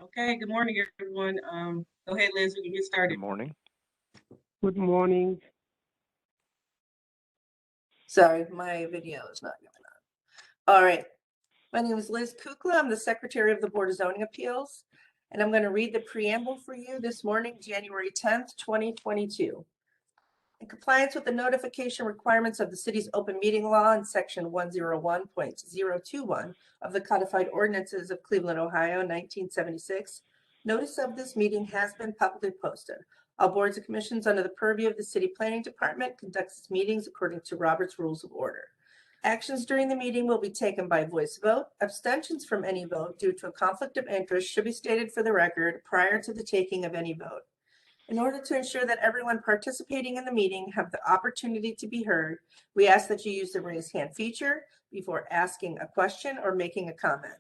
Okay, good morning, everyone. Go ahead, Liz, we can get Good started. morning. Good morning. Sorry, my video is not going on. All right. My name is Liz Kukla. I'm the Secretary of the Board of Zoning Appeals, and I'm going to read the preamble for you this morning, January 10th, 2022. In compliance with the notification requirements of the city's open meeting law in section 101.021 of the codified ordinances of Cleveland, Ohio, 1976, notice of this meeting has been publicly posted. All boards and commissions under the purview of the City Planning Department conducts its meetings according to Robert's Rules of Order. Actions during the meeting will be taken by voice vote. Abstentions from any vote due to a conflict of interest should be stated for the record prior to the taking of any vote. In order to ensure that everyone participating in the meeting have the opportunity to be heard, we ask that you use the raise hand feature before asking a question or making a comment.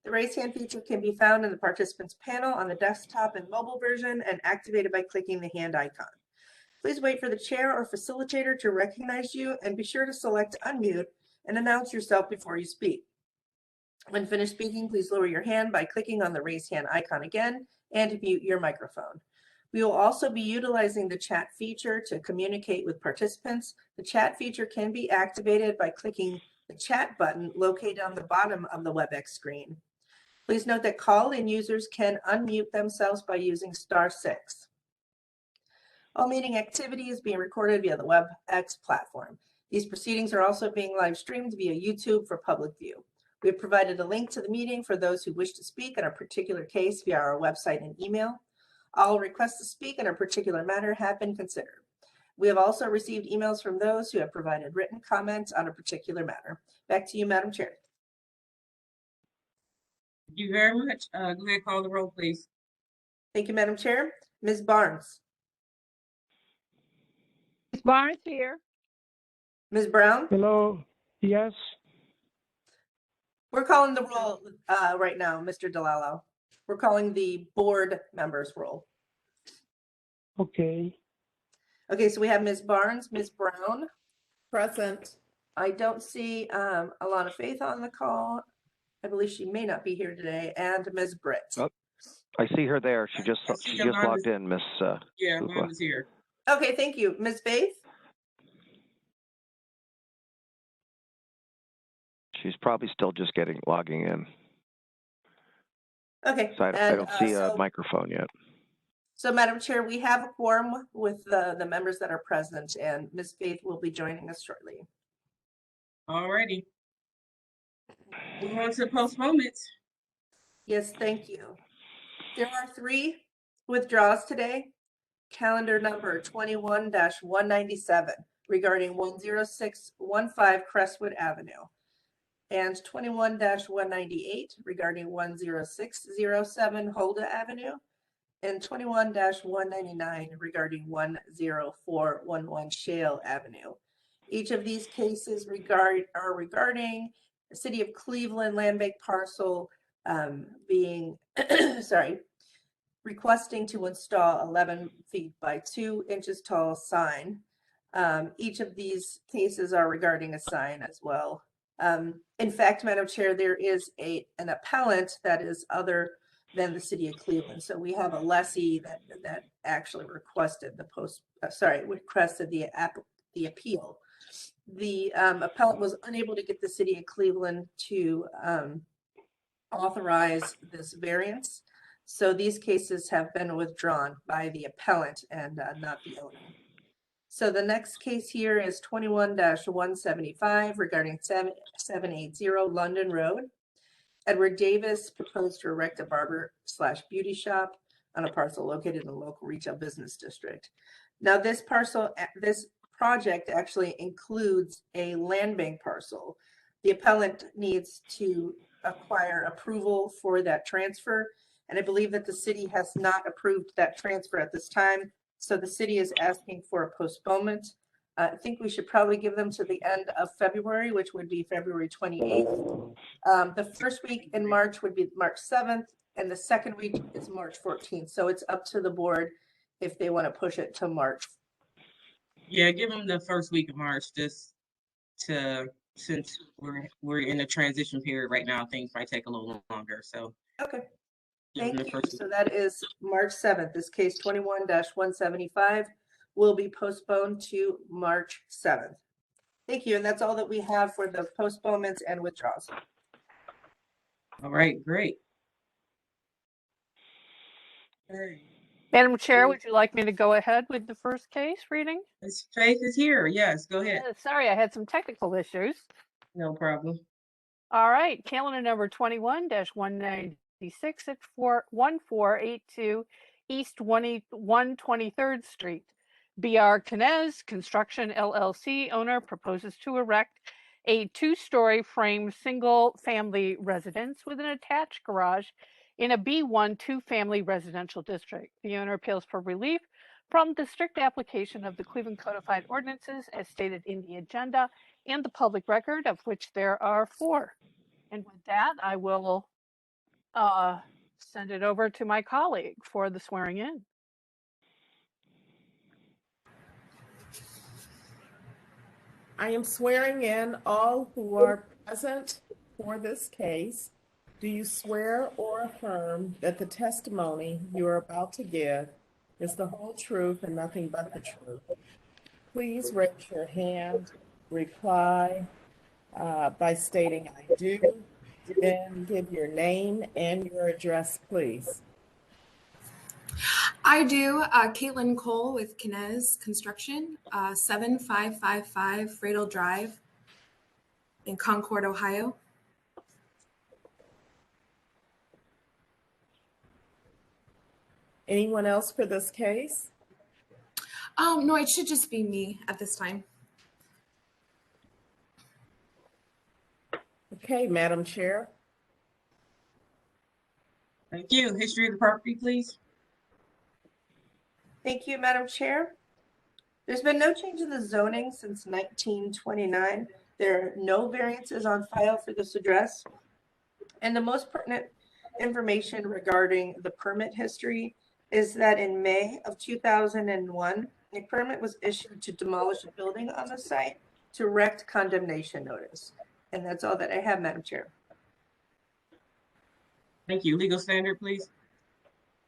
The raise hand feature can be found in the participants panel on the desktop and mobile version and activated by clicking the hand icon. Please wait for the chair or facilitator to recognize you and be sure to select unmute and announce yourself before you speak. When finished speaking, please lower your hand by clicking on the raise hand icon again and mute your microphone. We will also be utilizing the chat feature to communicate with participants. The chat feature can be activated by clicking the chat button located on the bottom of the WebEx screen. Please note that call-in users can unmute themselves by using *6. All meeting activity is being recorded via the WebEx platform. These proceedings are also being live streamed via YouTube for public view. We have provided a link to the meeting for those who wish to speak on a particular case via our website and email. All requests to speak on a particular matter have been considered. We have also received emails from those who have provided written comments on a particular matter. Back to you, Madam Chair. Thank you very much. Go ahead, call the roll, please. Thank you, Madam Chair. Ms. Barnes. Ms. Barnes here. Ms. Brown. Hello. Yes. We're calling the roll right now, Mr. DeLallo. We're calling the board members roll. Okay. Okay, so we have Ms. Barnes, Ms. Brown. Present. I don't see a lot of Faith on the call. I believe she may not be here today. And Ms. Britt. Oh, I see her there. She just logged in, Miss. Yeah, Kukla. mom is here. Okay, thank you. Ms. Faith? She's probably still just logging in. Okay. So I don't see a microphone yet. So, Madam Chair, we have a quorum with the members that are present, and Ms. Faith will be joining us shortly. All righty. Move on to postponements. Yes, thank you. There are 3 withdrawals today. Calendar number 21-197 regarding 10615 Crestwood Avenue, and 21-198 regarding 10607 Holda Avenue, and 21-199 regarding 10411 Shale Avenue. Each of these cases are regarding the City of Cleveland land bank parcel being, requesting to install 11 feet by 2 inches tall sign. Each of these cases are regarding a sign as well. In fact, Madam Chair, there is an appellant that is other than the City of Cleveland. So we have a lessee that actually requested the appeal. The appellant was unable to get the City of Cleveland to authorize this variance. So these cases have been withdrawn by the appellant and not the owner. So the next case here is 21-175 regarding 780 London Road. Edward Davis proposed to erect a barber/beauty shop on a parcel located in the local retail business district. Now this project actually includes a land bank parcel. The appellant needs to acquire approval for that transfer, and I believe that the city has not approved that transfer at this time. So the city is asking for a postponement. I think we should probably give them to the end of February, which would be February 28th. The first week in March would be March 7th, and the second week is March 14th. So it's up to the board if they want to push it to March. Yeah, give them the first week of March, since we're in a transition period right now, things might take a little longer. So Okay. Give them Thank the you. first. So that is March 7th. This case 21-175 will be postponed to March 7th. Thank you. And that's all that we have for the postponements and withdrawals. All right, great. Madam Chair, would you like me to go ahead with the first case reading? Miss Faith is here. Yes, go ahead. Sorry, I had some technical issues. No problem. All right, calendar number 21-196 at 1482 East 123rd Street. B.R. Canez Construction LLC owner proposes to erect a two-story frame single-family residence with an attached garage in a B1 two-family residential district. The owner appeals for relief from the strict application of the Cleveland Codified Ordinances as stated in the agenda and the public record, of which there are 4. And with that, I will send it over to my colleague for the swearing in. I am swearing in all who are present for this case. Do you swear or affirm that the testimony you are about to give is the whole truth and nothing but the truth? Please raise your hand, reply by stating I do, then give your name and your address, please. I do. Caitlin Cole with Canez Construction, 7555 Fradle Drive in Concord, Ohio. Anyone else for this case? No, it should just be me at this time. Okay, Madam Chair. Thank you. History of the property, please. Thank you, Madam Chair. There's been no change in the zoning since 1929. There are no variances on file for this address. And the most pertinent information regarding the permit history is that in May of 2001, a permit was issued to demolish a building on the site to erect condemnation notice. And that's all that I have, Madam Chair. Thank you. Legal standard, please.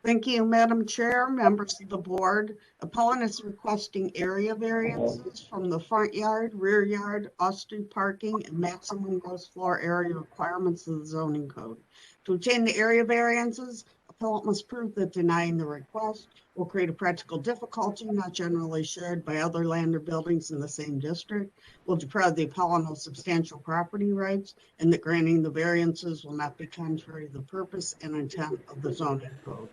Thank you, Madam Chair, members of the board. Appellant is requesting area variances from the front yard, rear yard, off-street parking, and maximum gross floor area requirements of the zoning code. To obtain the area variances, appellant must prove that denying the request will create a practical difficulty not generally shared by other land or buildings in the same district, will deprive the appellant of substantial property rights, and that granting the variances will not be contrary to the purpose and intent of the zoning code.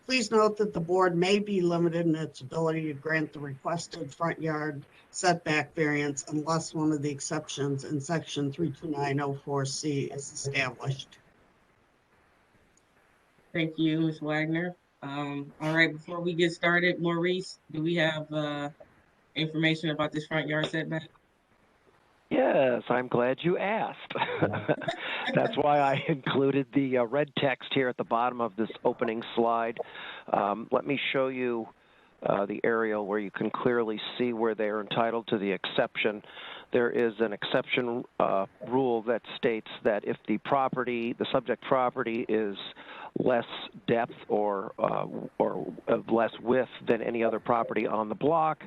Please note that the board may be limited in its ability to grant the requested front yard setback variance unless one of the exceptions in section 32904C is established. Thank you, Ms. Wagner. All right, before we get started, Maurice, do we have information about this front yard setback? Yes, I'm glad you asked. That's why I included the red text here at the bottom of this opening slide. Let me show you the aerial where you can clearly see where they're entitled to the exception. There is an exception rule that states that if the property, the subject property, is less depth or less width than any other property on the block,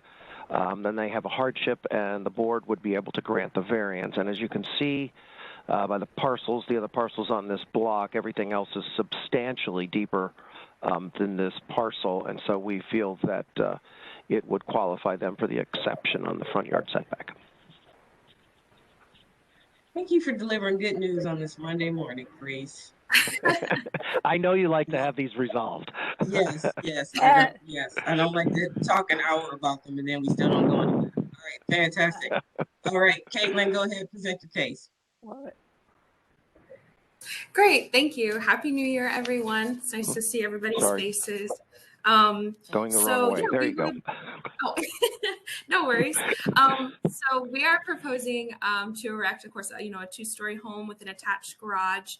then they have a hardship, and the board would be able to grant the variance. And as you can see by the parcels, the other parcels on this block, everything else is substantially deeper than this parcel, and so we feel that it would qualify them for the exception on the front yard setback. Thank you for delivering good news on this Monday morning, Grace. I know you like to have these resolved. Yes, yes, yes. I don't like to talk an hour about them and then we still don't go anywhere. All right, fantastic. All right, Caitlin, go ahead, present your case. Love it. Great, thank you. Happy New Year, everyone. It's nice to see everybody's faces. Going the wrong way. Yeah, there you go. Oh, no worries. So we are proposing to erect, of course, a two-story home with an attached garage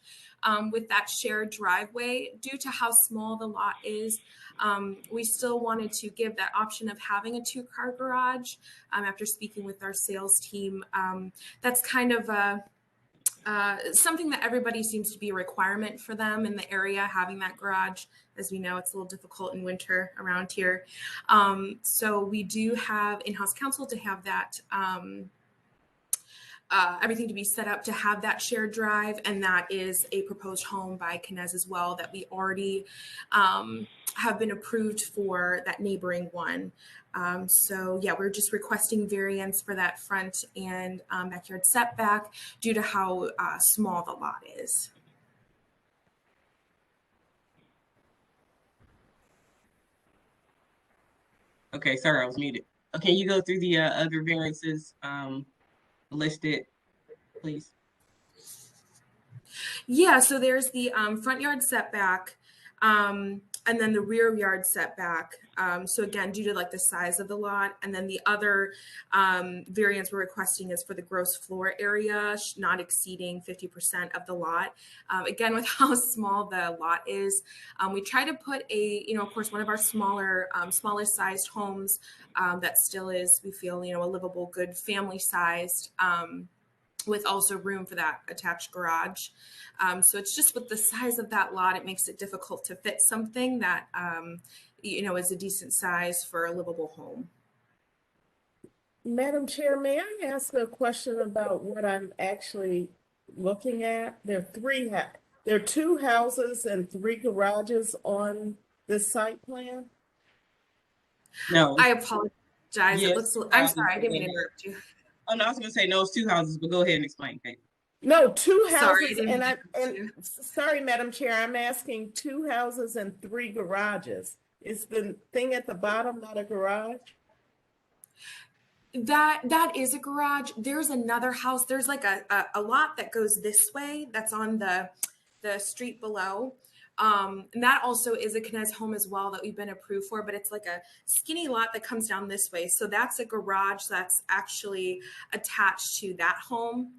with that shared driveway. Due to how small the lot is, we still wanted to give that option of having a two-car garage. After speaking with our sales team, that's kind of something that everybody seems to be a requirement for them in the area, having that garage. As we know, it's a little difficult in winter around here. So we do have in-house counsel to have that everything to be set up to have that shared drive, and that is a proposed home by Knez as well that we already have been approved for that neighboring one. So yeah, we're just requesting variance for that front and backyard setback due to how small the lot is. Okay, sorry, I was muted. Okay, you go through the other variances listed, please. Yeah, so there's the front yard setback, and then the rear yard setback. So again, due to like the size of the lot, and then the other variance we're requesting is for the gross floor area not exceeding 50% of the lot. Again, with how small the lot is, we try to put a, of course, one of our smaller sized homes that still is, we feel, a livable, good family sized. With also room for that attached garage. So it's just with the size of that lot, it makes it difficult to fit something that, is a decent size for a livable home. Madam Chair, may I ask a question about what I'm actually looking at? There are 2 houses and 3 garages on this site plan? No. I apologize. Yes, it looks. I'm sorry. I didn't mean to interrupt you. Oh no, I was going to say no, it's 2 houses, but go ahead and explain, Kate. No, 2 houses, Sorry, sorry, Madam Chair, I'm asking 2 houses and 3 garages. Is the thing at the bottom not a garage? That is a garage. There's another house. There's like a lot that goes this way. That's on the street below. And that also is a Knez home as well that we've been approved for, but it's like a skinny lot that comes down this way. So that's a garage that's actually attached to that home.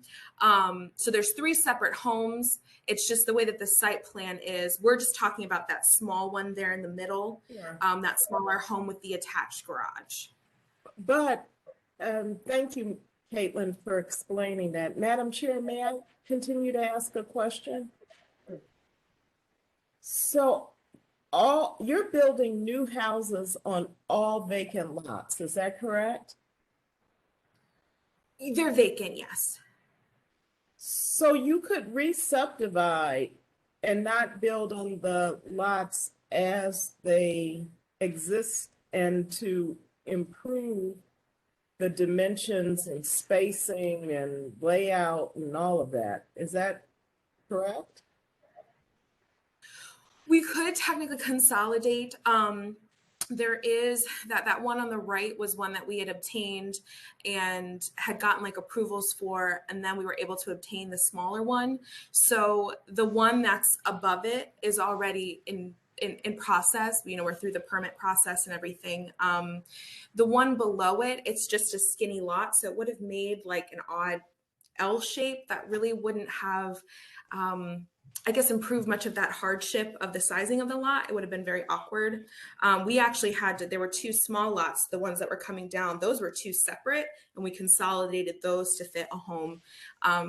So there's 3 separate homes. It's just the way that the site plan is. We're just talking about that small one there in the middle, that smaller home with the attached garage. But thank you, Caitlin, for explaining that. Madam Chair, may I continue to ask a question? So you're building new houses on all vacant lots, is that correct? They're vacant, yes. So you could re-subdivide and not build on the lots as they exist and to improve the dimensions and spacing and layout and all of that. Is that correct? We could technically consolidate. There is that one on the right was one that we had obtained and had gotten like approvals for, and then we were able to obtain the smaller one. So the one that's above it is already in process. We're through the permit process and everything. The one below it, it's just a skinny lot, so it would have made like an odd L shape that really wouldn't have improved much of that hardship of the sizing of the lot. It would have been very awkward. We actually there were 2 small lots, the ones that were coming down, those were 2 separate, and we consolidated those to fit a home.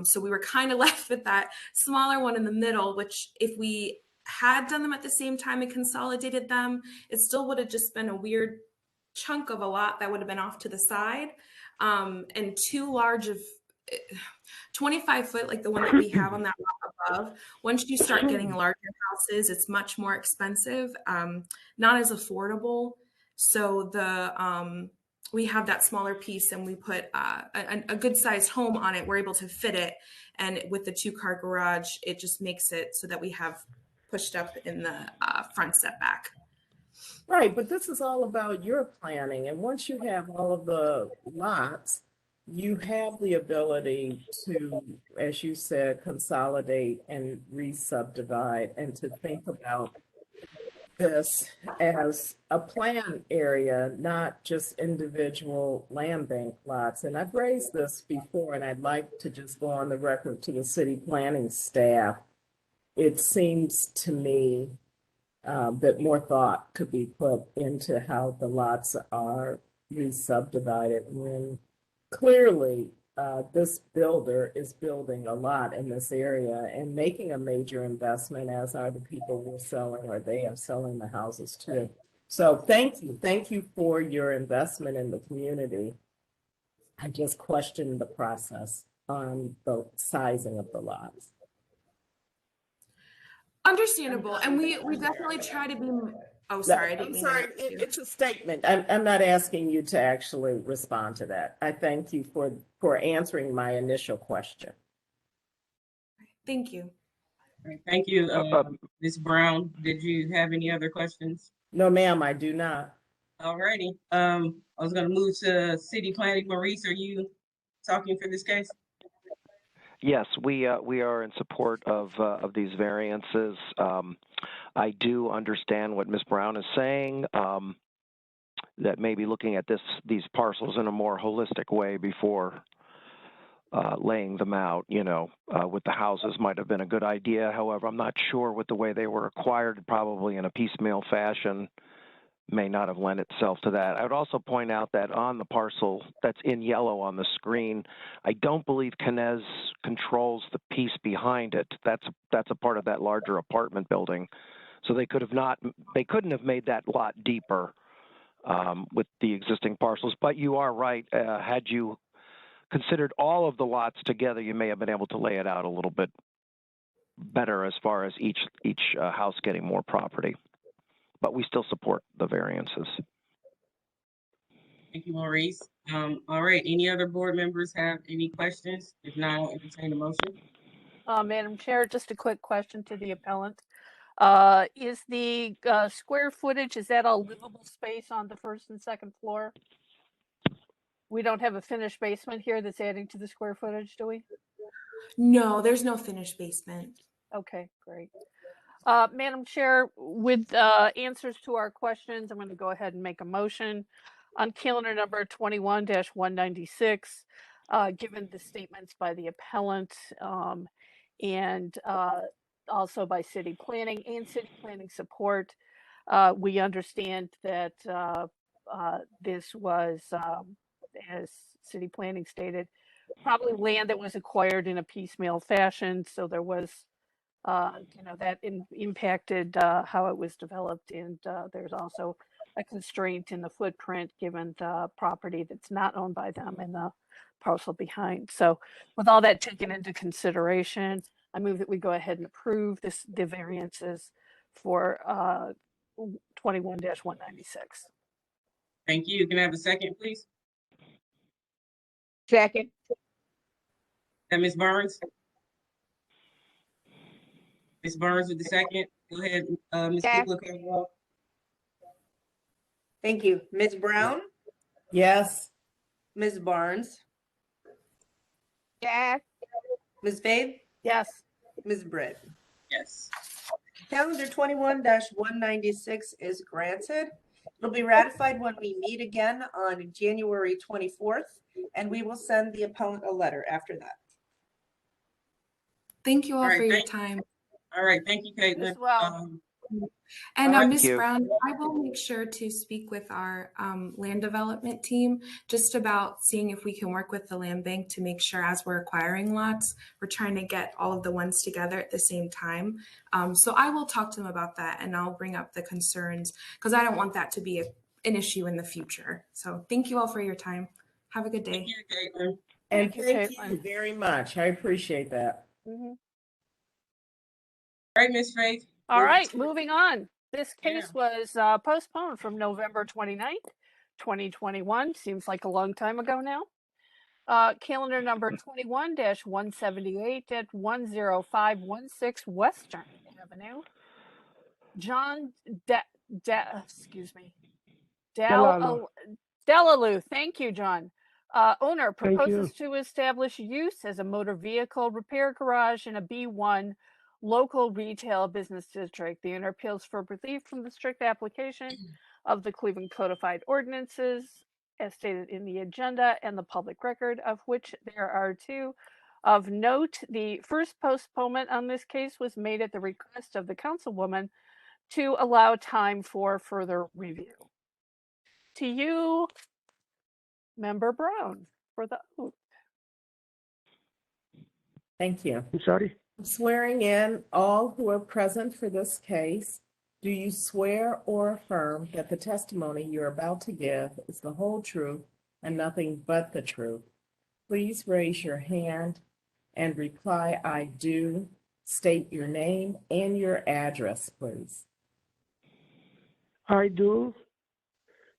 So we were kind of left with that smaller one in the middle, which if we had done them at the same time and consolidated them, it still would have just been a weird chunk of a lot that would have been off to the side, and too large of 25 foot, like the one that we have on that lot above. Once you start getting larger houses, it's much more expensive, not as affordable. So we have that smaller piece, and we put a good sized home on it. We're able to fit it, and with the 2-car garage, it just makes it so that we have pushed up in the front setback. Right, but this is all about your planning, and once you have all of the lots, you have the ability to, as you said, consolidate and re-subdivide, and to think about this as a plan area, not just individual land bank lots. And I've raised this before, and I'd like to just go on the record to the city planning staff. It seems to me that more thought could be put into how the lots are re-subdivided, when clearly this builder is building a lot in this area and making a major investment, as are the people we're selling, or they are selling the houses to. So thank you. Thank you for your investment in the community. I just questioned the process on the sizing of the lots. Understandable. And we definitely try to be, oh, sorry, I didn't I'm mean to sorry, interrupt you. it's a statement. I'm not asking you to actually respond to that. I thank you for answering my initial question. Thank you. All right, thank you, Ms. Brown. Did you have any other questions? No, ma'am, I do not. All righty. I was going to move to city planning. Maurice, are you talking for this case? Yes, we are in support of these variances. I do understand what Ms. Brown is saying, that maybe looking at these parcels in a more holistic way before laying them out, with the houses might have been a good idea. However, I'm not sure with the way they were acquired, probably in a piecemeal fashion, may not have lent itself to that. I would also point out that on the parcel that's in yellow on the screen, I don't believe Kinez controls the piece behind it. That's a part of that larger apartment building. So they couldn't have made that lot deeper with the existing parcels. But you are right. Had you considered all of the lots together, you may have been able to lay it out a little bit better as far as each house getting more property. But we still support the variances. Thank you, Maurice. All right. Any other board members have any questions? If not, I'll entertain a motion. Madam Chair, just a quick question to the appellant. Is the square footage, is that all livable space on the first and second floor? We don't have a finished basement here that's adding to the square footage, do we? No, there's no finished basement. Okay, great. Madam Chair, with answers to our questions, I'm going to go ahead and make a motion on calendar number 21-196, given the statements by the appellant and also by city planning and city planning support. We understand that this was, as city planning stated, probably land that was acquired in a piecemeal fashion. So there was that impacted how it was developed, and there's also a constraint in the footprint given the property that's not owned by them and the parcel behind. So with all that taken into consideration, I move that we go ahead and approve the variances for 21-196. Thank you. Can I have a second, please? Second. And Ms. Burns? Ms. Burns with the second. Go ahead, Ms. Kukla. Thank you. Ms. Brown, Yes. Ms. Barnes, Yeah. Ms. Faith, Yes. Ms. Britt. Yes. Calendar 21-196 is granted. It'll be ratified when we meet again on January 24th, and we will send the appellant a letter after that. Thank you all right, for your time. All right. Thank you, Caitlin. As well. And Thank Ms. you. Brown, I will make sure to speak with our land development team just about seeing if we can work with the land bank to make sure as we're acquiring lots, we're trying to get all of the ones together at the same time. So I will talk to them about that, and I'll bring up the concerns because I don't want that to be an issue in the future. So thank you all for your time. Have a good day. Thank you, Caitlin. And Thank you, thank Caitlin. you very much. I appreciate that. Mhm. All right, Ms. Faith. All right, moving on. This case Yeah. was postponed from November 29th, 2021. Seems like a long time ago now. Calendar number 21-178 at 10516 Western Avenue. John Delalue. Thank you, John. Owner Thank you. proposes to establish use as a motor vehicle repair garage in a B1 local retail business district. The owner appeals for relief from the strict application of the Cleveland Codified Ordinances, as stated in the agenda and the public record, of which there are two. Of note, the first postponement on this case was made at the request of the councilwoman to allow time for further review. To you, Member Brown, for the oath. Thank you. I'm sorry. I'm swearing in all who are present for this case. Do you swear or affirm that the testimony you're about to give is the whole truth and nothing but the truth? Please raise your hand and reply, I do. State your name and your address, please. I do.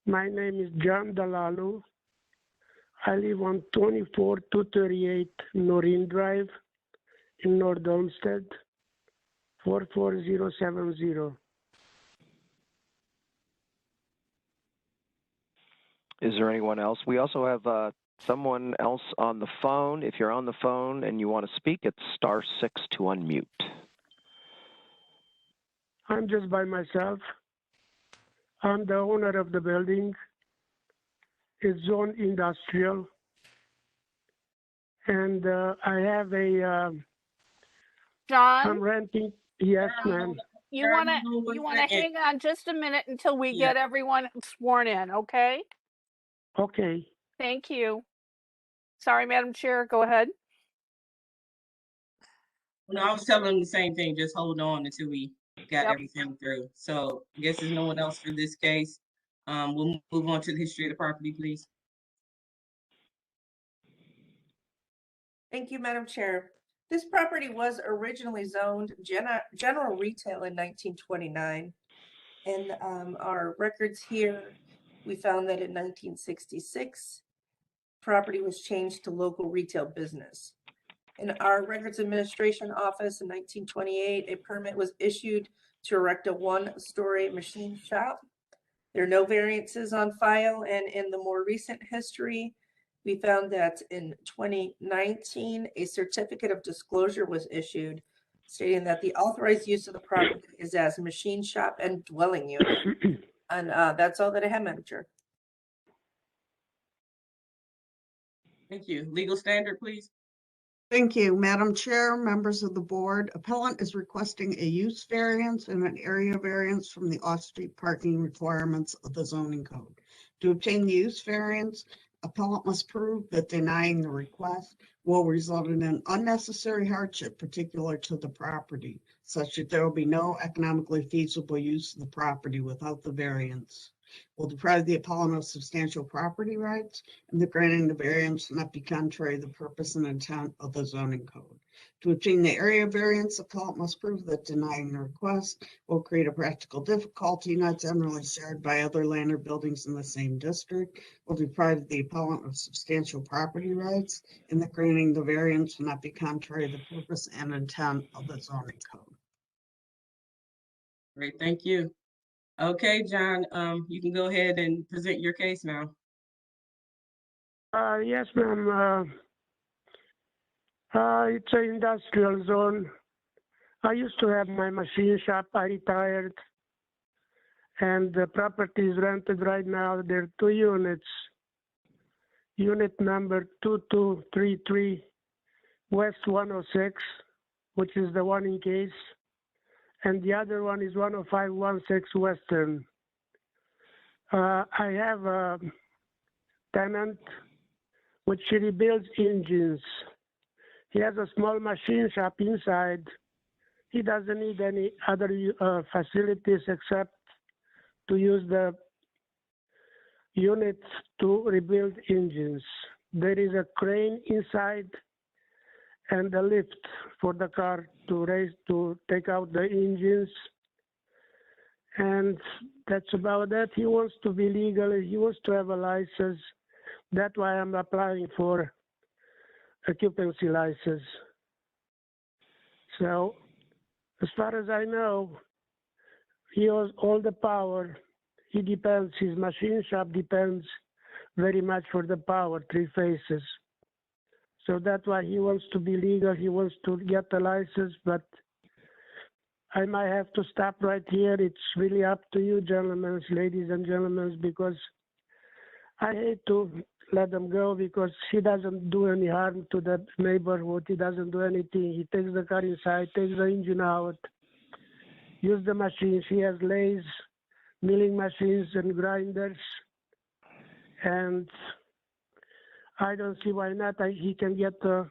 My name is John Dalalu. I live on 24238 Noreen Drive in North Olmsted, 44070. Is there anyone else? We also have someone else on the phone. If you're on the phone and you want to speak, it's *6 to unmute. I'm just by myself. I'm the owner of the building. It's zone industrial. And I have I'm John, renting. Yes, ma'am. you John, want to hold on one you want to second. hang on just a minute until we Yeah. get everyone sworn in, okay? Okay. Thank you. Sorry, Madam Chair, go ahead. No, I was telling them the same thing. Just hold on until we got Yep. everything through. So I guess there's no one else for this case. We'll move on to the history of the property, please. Thank you, Madam Chair. This property was originally zoned general retail in 1929. In our records here, we found that in 1966, property was changed to local retail business. In our Records Administration Office in 1928, a permit was issued to erect a one-story machine shop. There are no variances on file, and in the more recent history, we found that in 2019, a certificate of disclosure was issued stating that the authorized use of the property is as machine shop and dwelling unit. And that's all that I have, Madam Chair. Thank you. Legal standard, please. Thank you, Madam Chair, members of the board. Appellant is requesting a use variance and an area variance from the off-street parking requirements of the zoning code. To obtain the use variance, appellant must prove that denying the request will result in an unnecessary hardship particular to the property, such that there will be no economically feasible use of the property without the variance. Will deprive the appellant of substantial property rights, and the granting the variance will not be contrary to the purpose and intent of the zoning code. To obtain the area variance, the appellant must prove that denying the request will create a practical difficulty not generally shared by other land or buildings in the same district, will deprive the appellant of substantial property rights, and the granting the variance will not be contrary to the purpose and intent of the zoning code. Great, thank you. Okay, John, you can go ahead and present your case now. Yes, ma'am. It's an industrial zone. I used to have my machine shop. I retired, and the property is rented right now. There are 2 units. Unit number 2233 West 106, which is the one in case, and the other one is 10516 Western. I have a tenant which rebuilds engines. He has a small machine shop inside. He doesn't need any other facilities except to use the units to rebuild engines. There is a crane inside and a lift for the car to take out the engines. And that's about that. He wants to be legal. He wants to have a license. That's why I'm applying for occupancy license. So as far as I know, he has all the power. He depends, his machine shop depends very much for the power, 3 phases. So that's why he wants to be legal. He wants to get a license, but I might have to stop right here. It's really up to you, gentlemen, ladies and gentlemen, because I hate to let them go because he doesn't do any harm to the neighborhood. He doesn't do anything. He takes the car inside, takes the engine out, use the machines. He has lathes, milling machines and grinders. And I don't see why not. He can get a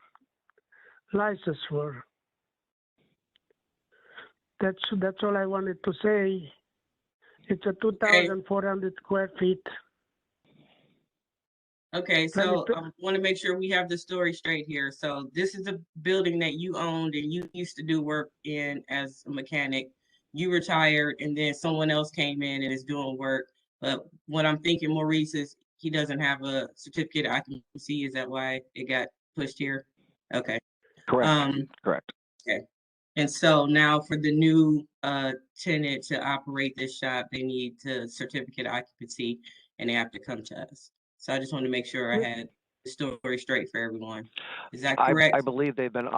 license for. That's all I wanted to say. It's a 2,400 square feet. Okay, so I want to make sure we have the story straight here. So this is a building that you owned and you used to do work in as a mechanic. You retired and then someone else came in and is doing work. But what I'm thinking, Maurice, is he doesn't have a certificate of occupancy. Is that why it got pushed here? Okay. Correct. Correct. Okay. And so now for the new tenant to operate this shop, they need the certificate of occupancy and they have to come to us. So I just want to make sure I had the story straight for everyone. Is that correct? I believe they've been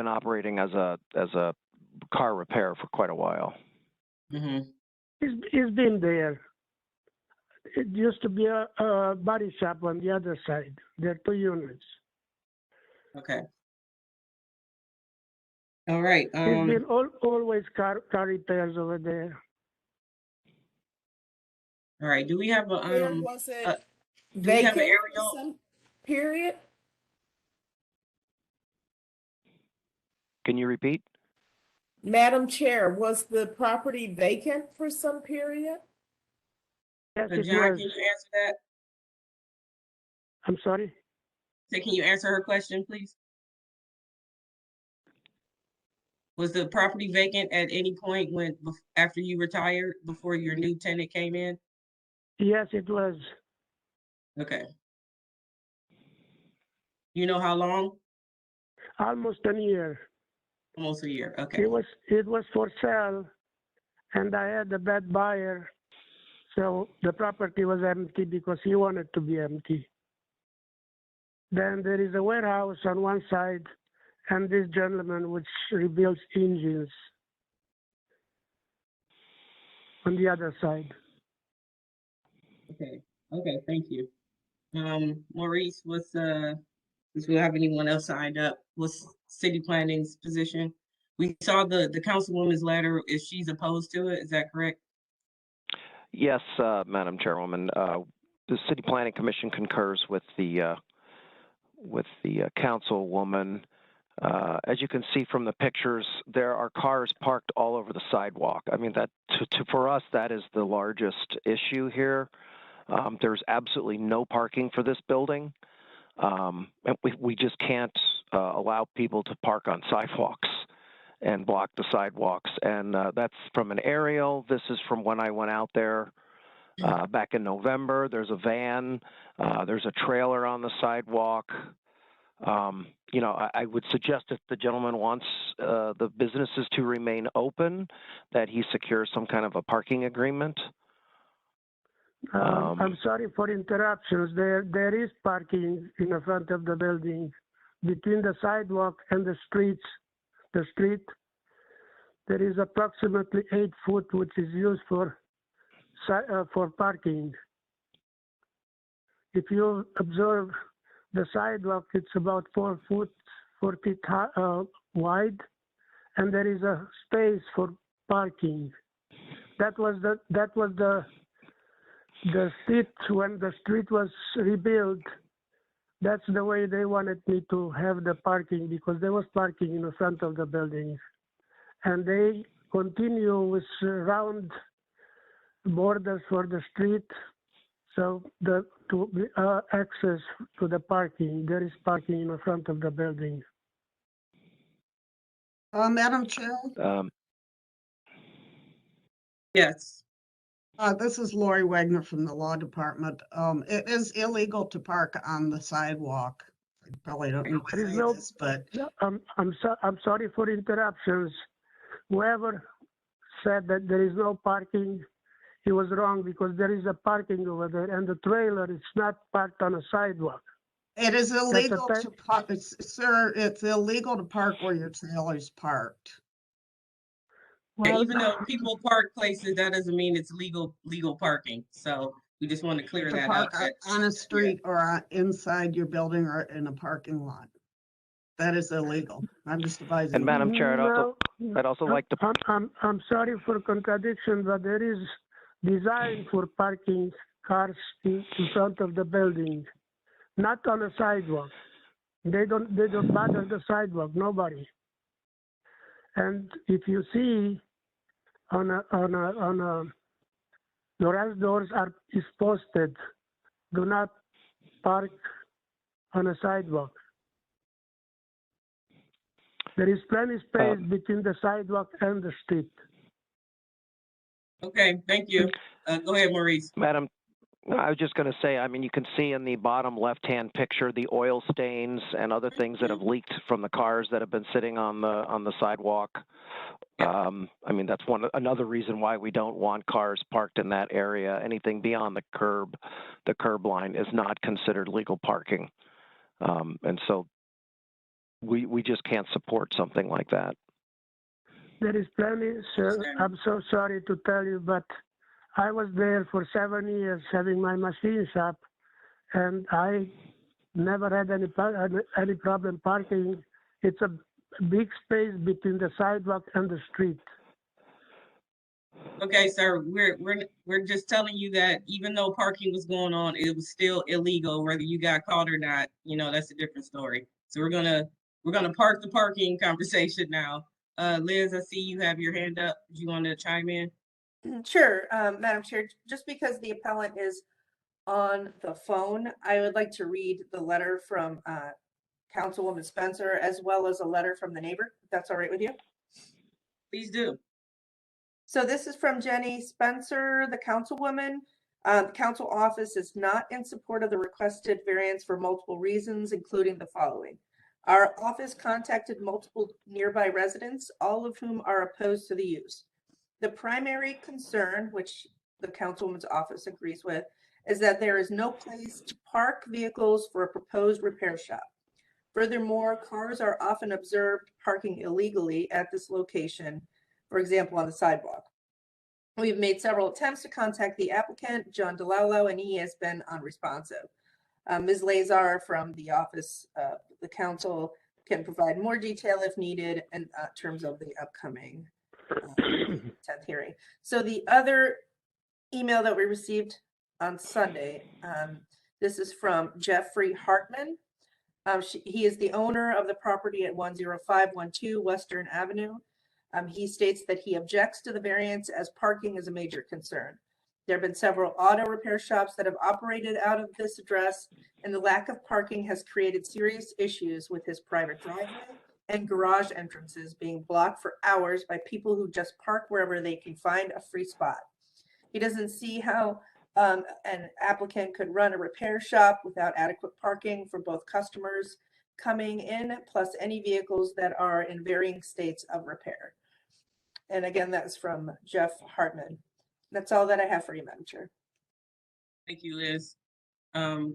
operating as a car repair for quite a while. Mm-hmm. He's been there. It used to be a body shop on the other side. There are 2 units. Okay. All right. He's been always car repairs over there. All right. Do we have a Where was it do we have an vacant for aerial? some period? Can you repeat? Madam Chair, was the property vacant for some period? Yes, it John, was. can you answer that? I'm sorry? So can you answer her question, please? Was the property vacant at any point after you retired, before your new tenant came in? Yes, it was. Okay. You know how long? Almost a year. Almost a year. Okay. It was for sale, and I had a bad buyer, so the property was empty because he wanted to be empty. Then there is a warehouse on one side, and this gentleman which rebuilds engines on the other side. Okay. Okay. Thank you. Maurice, since we don't have anyone else signed up, what's city planning's position? We saw the councilwoman's letter. If she's opposed to it, is that correct? Yes, Madam Chairwoman. The City Planning Commission concurs with the councilwoman. As you can see from the pictures, there are cars parked all over the sidewalk. I mean, for us, that is the largest issue here. There's absolutely no parking for this building. And we just can't allow people to park on sidewalks and block the sidewalks. And that's from an aerial. This is from when I went out there back in November. There's a van. There's a trailer on the sidewalk. I would suggest if the gentleman wants the businesses to remain open, that he secures some kind of a parking agreement. I'm sorry for interruptions. There is parking in the front of the building between the sidewalk and the street. There is approximately 8 foot, which is used for parking. If you observe the sidewalk, it's about 4 feet high, wide, and there is a space for parking. That was the street when the street was rebuilt. That's the way they wanted me to have the parking, because there was parking in the front of the building, and they continue with round borders for the street. So access to the parking, there is parking in the front of the building. Madam Chair? Yes. This is Lori Wagner from the Law Department. It is illegal to park on the sidewalk. I probably don't need to say this, but I'm sorry for interruptions. Whoever said that there is no parking, he was wrong, because there is a parking over there, and the trailer is not parked on a sidewalk. it is illegal to park, sir. It's illegal to park where your trailer is parked. Well, even though people park places, that doesn't mean it's legal parking. So we just want to clear that up. On a street or inside your building or in a parking lot. That is illegal. I'm just advising. And Madam Chair, I'd also like to. I'm sorry for contradiction, but there is design for parking cars in front of the building, not on a sidewalk. They don't bother the sidewalk, nobody. And if you see on a garage doors is posted, do not park on a sidewalk. There is plenty space between the sidewalk and the street. Okay, thank you. Go ahead, Maurice. Madam, I was just going to say, I mean, you can see in the bottom left-hand picture the oil stains and other things that have leaked from the cars that have been sitting on the sidewalk. I mean, that's another reason why we don't want cars parked in that area. Anything beyond the curb line is not considered legal parking, and so we just can't support something like that. There is plenty, sir. I'm so sorry to tell you, but I was there for 7 years having my machine shop, and I never had any problem parking. It's a big space between the sidewalk and the street. Okay, sir, we're just telling you that even though parking was going on, it was still illegal, whether you got caught or not. You know, that's a different story. So we're gonna park the parking conversation now. Liz, I see you have your hand up. Do you want to chime in? Sure, Madam Chair, just because the appellant is on the phone, I would like to read the letter from Councilwoman Spencer, as well as a letter from the neighbor, if that's all right with you. Please do. So this is from Jenny Spencer, the councilwoman. The council office is not in support of the requested variance for multiple reasons, including the following. Our office contacted multiple nearby residents, all of whom are opposed to the use. The primary concern, which the councilwoman's office agrees with, is that there is no place to park vehicles for a proposed repair shop. Furthermore, cars are often observed parking illegally at this location, for example, on the sidewalk. We've made several attempts to contact the applicant, John DeLaulo, and he has been unresponsive. Ms. Lazar from the office of the council can provide more detail if needed in terms of the upcoming 10th hearing. So the other email that we received on Sunday, this is from Jeffrey Hartman. He is the owner of the property at 10512 Western Avenue. He states that he objects to the variance as parking is a major concern. There have been several auto repair shops that have operated out of this address, and the lack of parking has created serious issues with his private driveway and garage entrances being blocked for hours by people who just park wherever they can find a free spot. He doesn't see how an applicant could run a repair shop without adequate parking for both customers coming in, plus any vehicles that are in varying states of repair. And again, that's from Jeff Hartman. That's all that I have for you, Madam Chair. Thank you, Liz.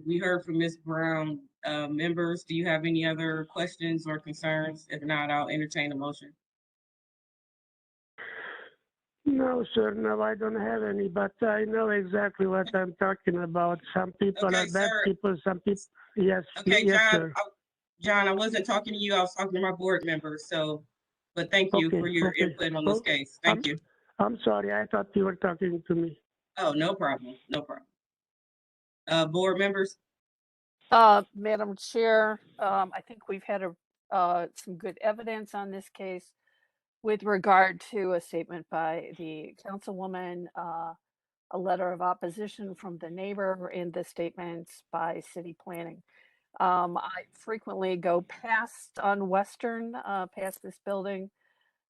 We heard from Ms. Brown. Members, do you have any other questions or concerns? If not, I'll entertain a motion. No, sir, no, I don't have any, but I know exactly what I'm talking about. Some people Okay, are bad sir. people, some people, yes, Okay, yes, John. sir. John, I wasn't talking to you. I was talking to my board members. So, but thank you for your input on this case. Thank you. I'm sorry. I thought you were talking to me. Oh, no problem. No problem. Board members. Madam Chair, I think we've had some good evidence on this case with regard to a statement by the councilwoman, a letter of opposition from the neighbor, and the statements by city planning. I frequently go past on Western, past this building,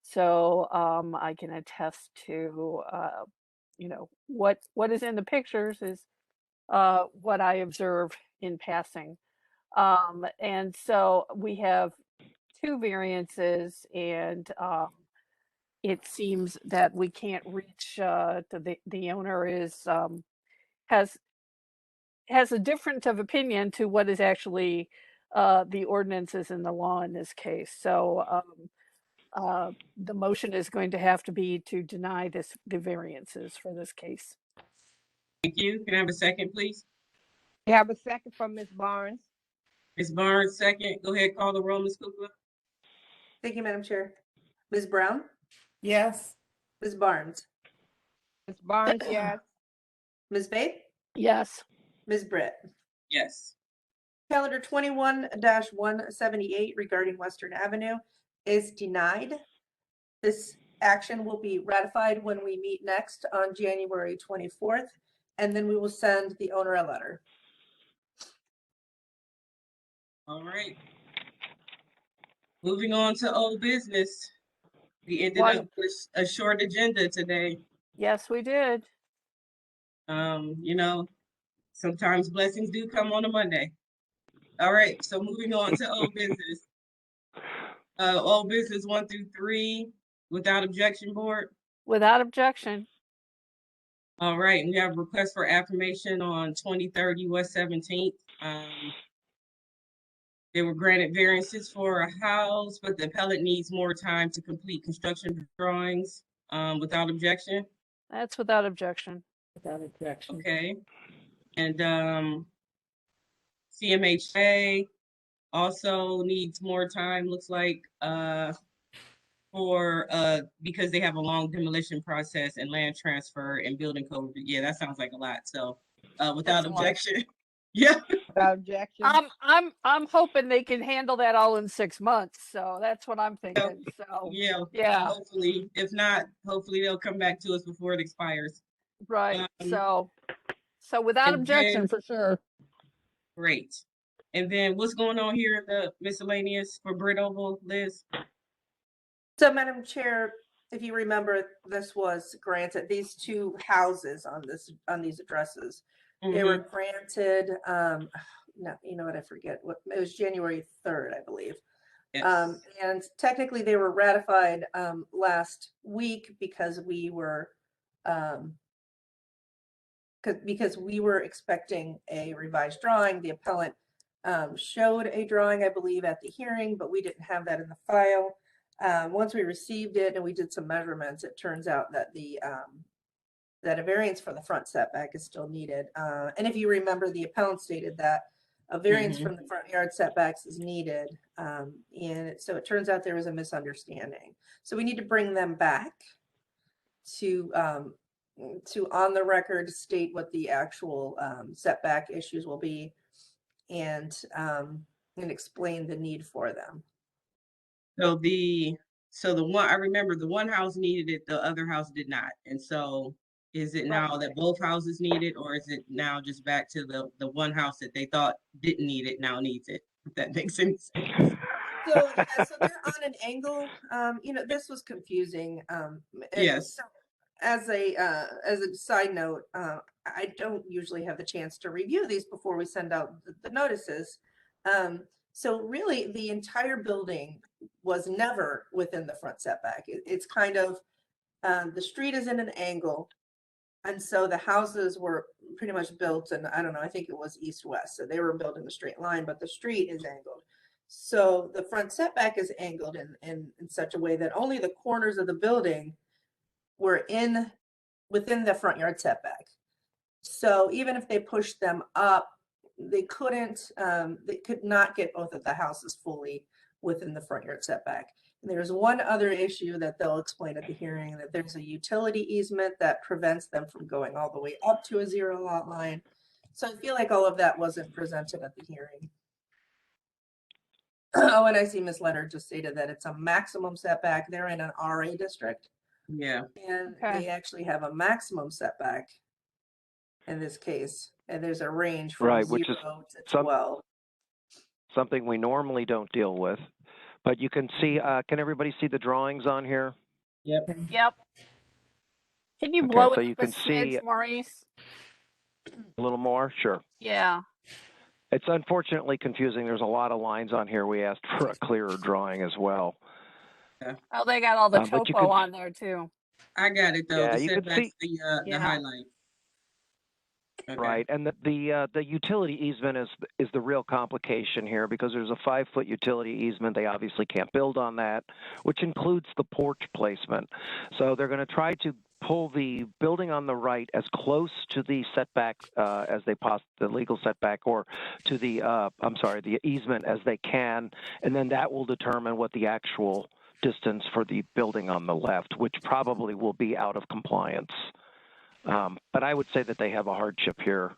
so I can attest to, you know, what is in the pictures is what I observe in passing. And so we have two variances, and it seems that we can't reach the owner is has a difference of opinion to what is actually the ordinances in the law in this case. So the motion is going to have to be to deny the variances for this case. Thank you. Can I have a second, please? I have a second from Ms. Barnes. Ms. Barnes, second. Go ahead, call the roll, Ms. Kukla. Thank you, Madam Chair. Ms. Brown? Yes. Ms. Barnes? Ms. Barnes, yes. Ms. Babe? Yes. Ms. Britt? Yes. Calendar 21-178 regarding Western Avenue is denied. This action will be ratified when we meet next on January 24th, and then we will send the owner a letter. All right. Moving on to old business. We ended up with a short agenda today. Yes, we did. You know, sometimes blessings do come on a Monday. All right, so moving on to old business. Old business 1 through 3, without objection, board? Without objection. All right, we have request for affirmation on 2030 West 17th. They were granted variances for a house, but the appellant needs more time to complete construction drawings. Without objection? That's without objection. Without objection. Okay. And CMHA also needs more time, looks like, for because they have a long demolition process and land transfer and building code. Yeah, that sounds like a lot. So without objection. Yeah. Without objection. I'm hoping they can handle that all in 6 months. So that's what I'm thinking. So yeah. Hopefully, if not, hopefully they'll come back to us before it expires. Right. So without objection for sure. Great. And then what's going on here in the miscellaneous for Brit Oval, Liz? So, Madam Chair, if you remember, this was granted, these two houses on these addresses, they were granted, no, you know what, I forget, it was January 3rd, I believe. Yes. And technically they were ratified last week because we were expecting a revised drawing. The appellant showed a drawing, I believe, at the hearing, but we didn't have that in the file. Once we received it and we did some measurements, it turns out that that a variance for the front setback is still needed. And if you remember, the appellant stated that a variance from the front yard setbacks is needed. And so it turns out there was a misunderstanding. So we need to bring them back to on the record state what the actual setback issues will be and explain the need for them. So the one, I remember the one house needed it, the other house did not. And so is it now that both houses need it, or is it now just back to the one house that they thought didn't need it now needs it? If that makes any sense. So they're on an angle. You know, this was confusing. Yes. So as a side note, I don't usually have the chance to review these before we send out the notices. So really, the entire building was never within the front setback. It's kind of, the street is in an angle. And so the houses were pretty much built, and I don't know, I think it was east-west. So they were built in a straight line, but the street is angled. So the front setback is angled in such a way that only the corners of the building were within the front yard setback. So even if they pushed them up, they could not get both of the houses fully within the front yard setback. And there's one other issue that they'll explain at the hearing, that there's a utility easement that prevents them from going all the way up to a zero lot line. So I feel like all of that wasn't presented at the hearing. Oh, and I see Ms. Leonard just stated that it's a maximum setback. They're in an RA district. Yeah. And they actually have a maximum setback in this case. And there's a range from 0 to 12. Something we normally don't deal with. But you can see, can everybody see the drawings on here? Yep. Can you blow it so you can see Maurice? A little more? Sure. Yeah. It's unfortunately confusing. There's a lot of lines on here. We asked for a clearer drawing as well. Oh, they got all the topo on there too. I got it though. Yeah, you can see the highlight. Okay. Right, and the utility easement is the real complication here, because there's a 5-foot utility easement. They obviously can't build on that, which includes the porch placement. So they're going to try to pull the building on the right as close to the setback as they the legal setback, or to the the easement as they can, and then that will determine what the actual distance for the building on the left, which probably will be out of compliance. But I would say that they have a hardship here.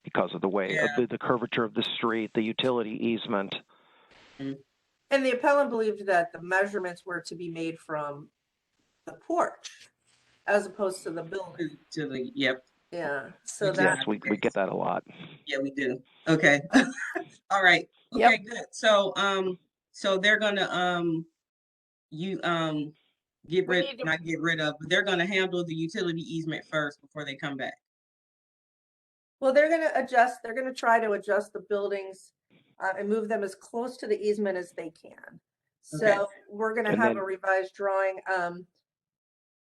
because of the way, the curvature of the street, the utility easement. And the appellant believed that the measurements were to be made from the porch as opposed to the building. To the, yep. Yeah, so Yes, that, Yes, we get that a lot. Yeah, we do. Okay. All right. Yep. Okay, good. So, so they're gonna, get We rid, need to- not get rid of, but they're gonna handle the utility easement first before they come back. well, they're gonna try to adjust the buildings and move them as close to the easement as they can. So Okay. we're gonna And have then- a revised drawing.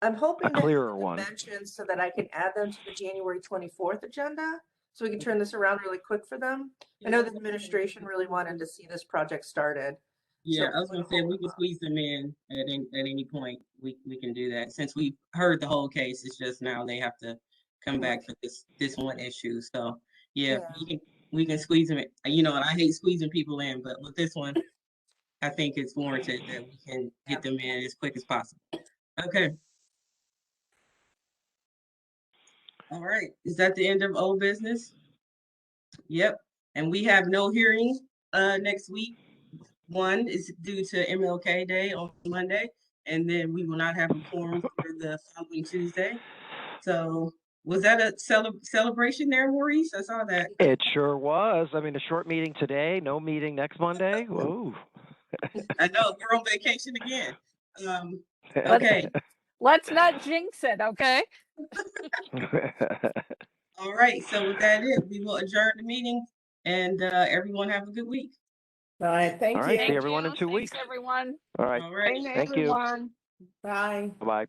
I'm hoping A to have clearer the one. dimensions so that I can add them to the January 24th agenda, so we can turn this around really quick for them. I know the administration really wanted to see this project started. Yeah, So I was gonna say, we can squeeze them in at any point. We can do that. Since we heard the whole case, it's just now they have to come back for this one issue. So, yeah, we can squeeze them in. You know, and I hate squeezing people in, but with this one, I think it's warranted that we can get them in as quick as possible. Okay. All right, is that the end of old business? Yep, and we have no hearing next week. One is due to MLK Day on Monday, and then we will not have a quorum for the following Tuesday. So was that a celebration there, Maurice? I saw that. It sure was. I mean, a short meeting today, no meeting next Monday. Whoa. I know, we're on vacation again. Okay. Let's not jinx it, okay? All right, so with that, we will adjourn the meeting, and everyone have a good week. All right, thank All you. right, see everyone in 2 Thanks, weeks. everyone. All right, All right. Thanks, thank you. everyone. Bye. Bye-bye.